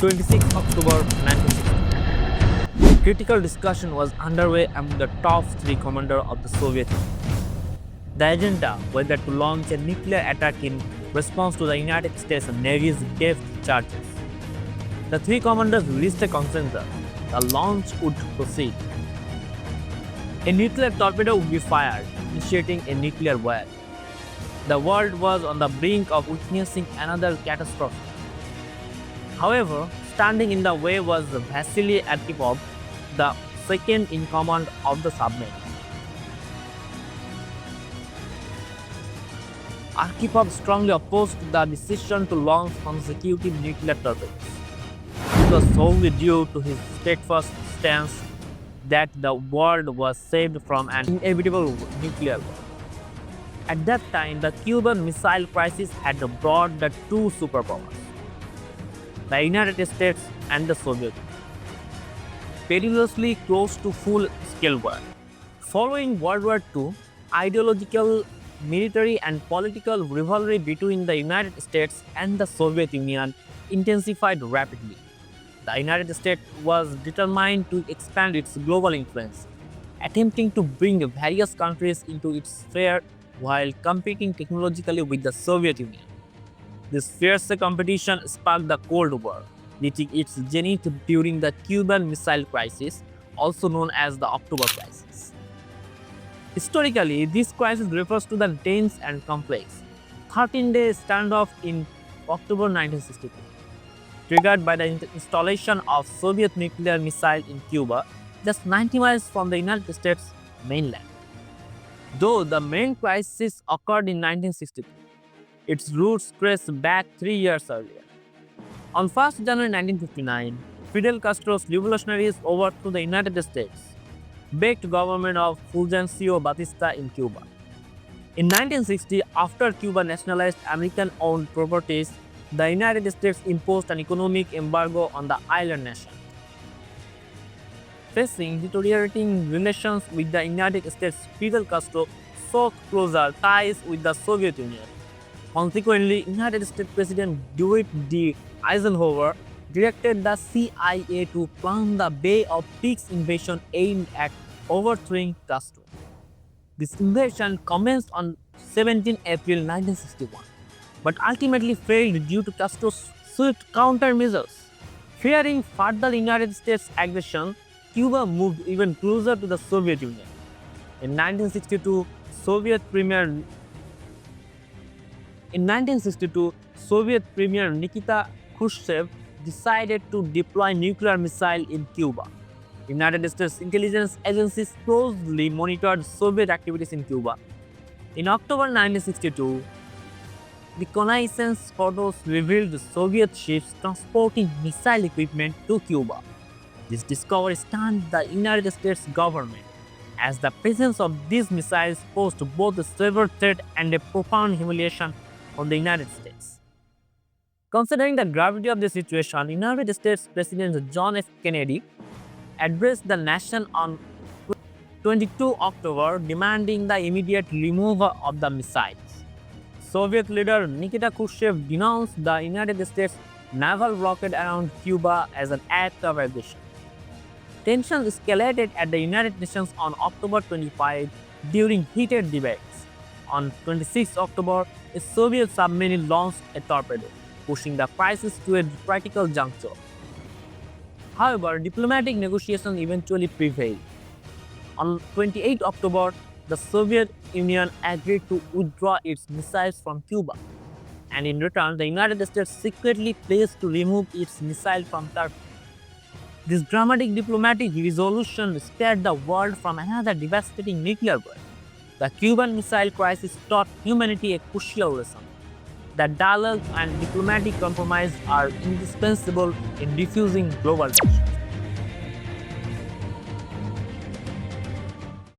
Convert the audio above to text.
26 October 1960. Critical discussion was underway among the top three commanders of the Soviet Union. The agenda whether to launch a nuclear attack in response to the United States Navy's depth charges. The three commanders reached a consensus. The launch would proceed. A nuclear torpedo would be fired, initiating a nuclear war. The world was on the brink of witnessing another catastrophe. However, standing in the way was Vasily Arkhipov, the second in command of the submarine. Arkhipov strongly opposed the decision to launch consecutive nuclear torpedoes. It was solely due to his steadfast stance that the world was saved from an inevitable nuclear war. At that time, the Cuban Missile Crisis had brought the two superpowers, the United States and the Soviet Union, perilously close to full-scale war. Following World War II, ideological, military and political rivalry between the United States and the Soviet Union intensified rapidly. The United States was determined to expand its global influence, attempting to bring various countries into its sphere while competing technologically with the Soviet Union. This fierce competition sparked the Cold War, reaching its zenith during the Cuban Missile Crisis, also known as the October Crisis. Historically, this crisis refers to the tense and complex 13-day standoff in October 1962, triggered by the installation of Soviet nuclear missile in Cuba, just 90 miles from the United States mainland. Though the main crisis occurred in 1962, its roots trace back 3 years earlier. On 1 January 1959, Fidel Castro's revolutionaries overthrew the United States backed government of Fulgencio Batista in Cuba. In 1960, after Cuba nationalized American-owned properties, the United States imposed an economic embargo on the island nation. Facing deteriorating relations with the United States, Fidel Castro sought closer ties with the Soviet Union. Consequently, United States President Dwight D. Eisenhower directed the CIA to plan the Bay of Pigs invasion aimed at overthrowing Castro. This invasion commenced on 17 April 1961, but ultimately failed due to Castro's swift countermeasures. Fearing further United States aggression, Cuba moved even closer to the Soviet Union. In 1962, Soviet Premier Nikita Khrushchev decided to deploy nuclear missile in Cuba. United States intelligence agencies closely monitored Soviet activities in Cuba. In October 1962, reconnaissance photos revealed Soviet ships transporting missile equipment to Cuba. This discovery stunned the United States government, as the presence of these missiles posed both a severe threat and a profound humiliation on the United States. Considering the gravity of the situation, United States President John F. Kennedy addressed the nation on 22 October demanding the immediate removal of the missiles. Soviet leader Nikita Khrushchev denounced the United States naval blockade around Cuba as an act of aggression. Tensions escalated at the United Nations on October 25 during heated debates. On 26 October, a Soviet submarine launched a torpedo, pushing the crisis to a critical juncture. However, diplomatic negotiations eventually prevailed. On 28 October, the Soviet Union agreed to withdraw its missiles from Cuba, and in return, the United States secretly pledged to remove its missile from Turkey. This dramatic diplomatic resolution spared the world from another devastating nuclear war. The Cuban Missile Crisis taught humanity a crucial lesson that dialogue and diplomatic compromise are indispensable in diffusing global tension.